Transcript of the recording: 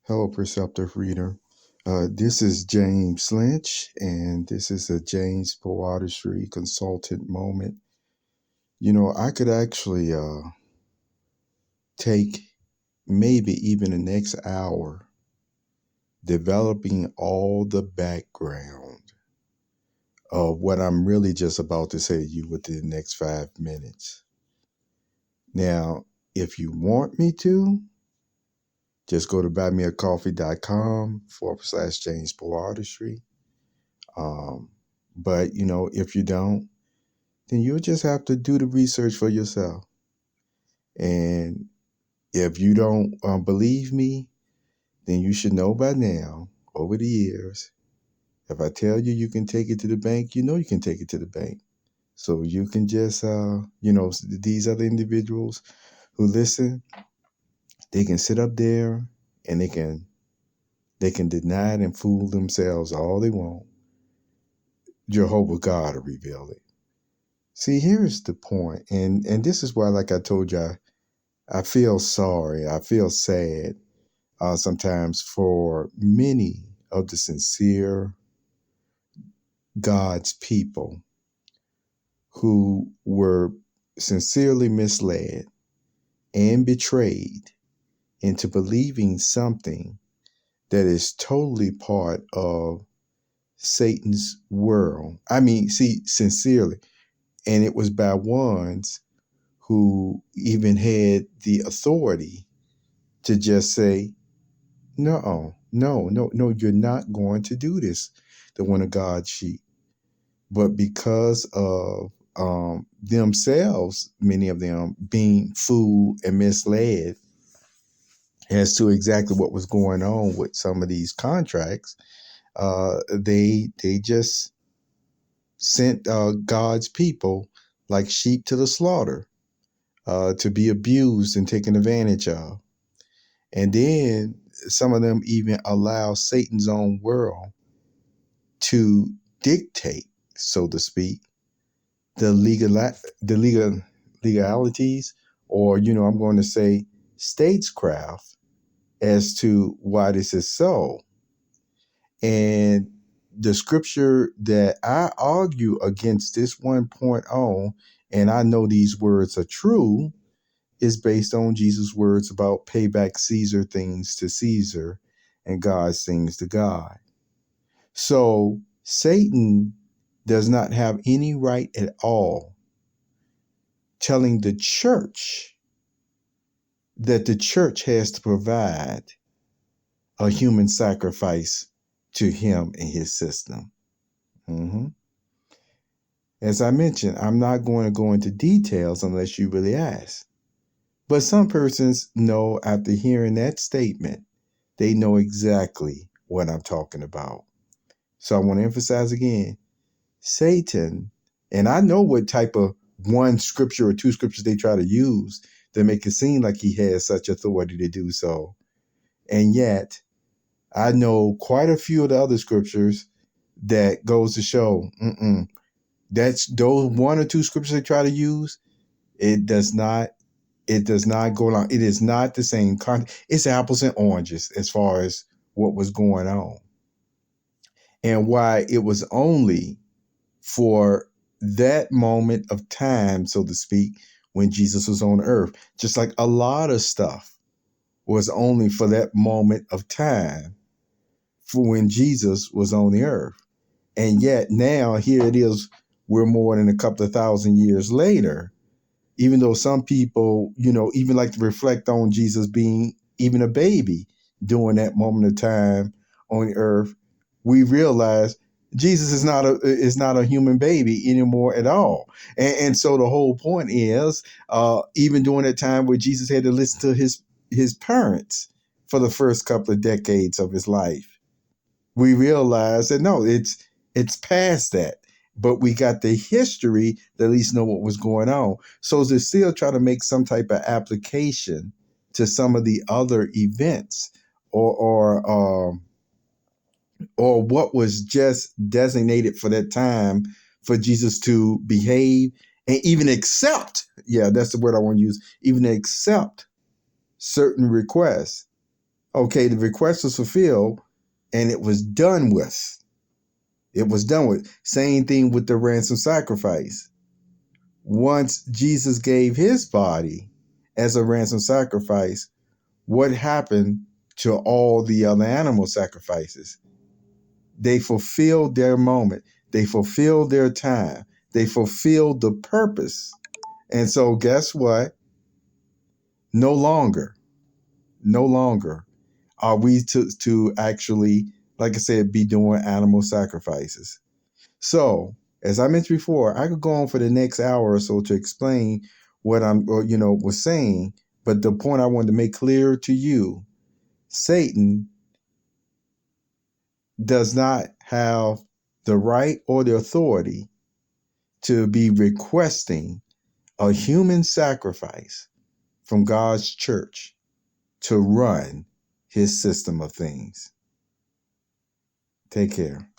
Hello, Perceptive Reader. This is James Lynch, and this is a James Poetry Consultant moment. I could actually take maybe even the next hour developing all the background of what I'm really just about to say to you within the next 5 minutes. Now, if you want me to, just go to buymeacoffee.com/James Poetry. But if you don't, then you'll just have to do the research for yourself. And if you don't believe me, then you should know by now, over the years, if I tell you you can take it to the bank, you can take it to the bank. So you can just, these other individuals who listen, they can sit up there and they can deny it and fool themselves all they want. Jehovah God will reveal it. See, here's the point, and this is why, like I told you, I feel sorry, I feel sad sometimes for many of the sincere God's people who were sincerely misled and betrayed into believing something that is totally part of Satan's world. I mean, see, sincerely. And it was by ones who even had the authority to just say, no, you're not going to do this, the one of God's sheep. But because of themselves, many of them being fooled and misled as to exactly what was going on with some of these contracts, they just sent God's people like sheep to the slaughter, to be abused and taken advantage of. And then some of them even allow Satan's own world to dictate, so to speak, the legalities, or I'm going to say statescraft, as to why this is so. And the scripture that I argue against this one point on, and I know these words are true, is based on Jesus' words about pay back Caesar things to Caesar and God's things to God. So Satan does not have any right at all telling the church that the church has to provide a human sacrifice to him and his system. As I mentioned, I'm not going to go into details unless you really ask. But some persons know, after hearing that statement, they know exactly what I'm talking about. So I want to emphasize again, Satan, and I know what type of one scripture or two scriptures they try to use to make it seem like he has such authority to do so. And yet, I know quite a few of the other scriptures that goes to show, that's those one or two scriptures they try to use, it does not go along. It is not the same content. It's apples and oranges as far as what was going on. And why it was only for that moment of time, so to speak, when Jesus was on earth. Just like a lot of stuff was only for that moment of time for when Jesus was on the earth. And yet now here it is, we're more than a couple of thousand years later. Even though some people, even like to reflect on Jesus being even a baby during that moment of time on the earth, we realize Jesus is not a human baby anymore at all. And so the whole point is, even during that time where Jesus had to listen to his parents for the first couple of decades of his life, we realize that no, it's past that. But we got the history to at least know what was going on. So to still try to make some type of application to some of the other events or what was just designated for that time for Jesus to behave and even accept, that's the word I want to use, even accept certain requests Okay, the request was fulfilled and it was done with. It was done with. Same thing with the ransom sacrifice. Once Jesus gave his body as a ransom sacrifice, what happened to all the other animal sacrifices? They fulfilled their moment. They fulfilled their time. They fulfilled the purpose. And so guess what? No longer are we to actually, like I said, be doing animal sacrifices. So, as I mentioned before, I could go on for the next hour or so to explain what was saying, but the point I wanted to make clear to you, Satan does not have the right or the authority to be requesting a human sacrifice from God's church to run his system of things. Take care.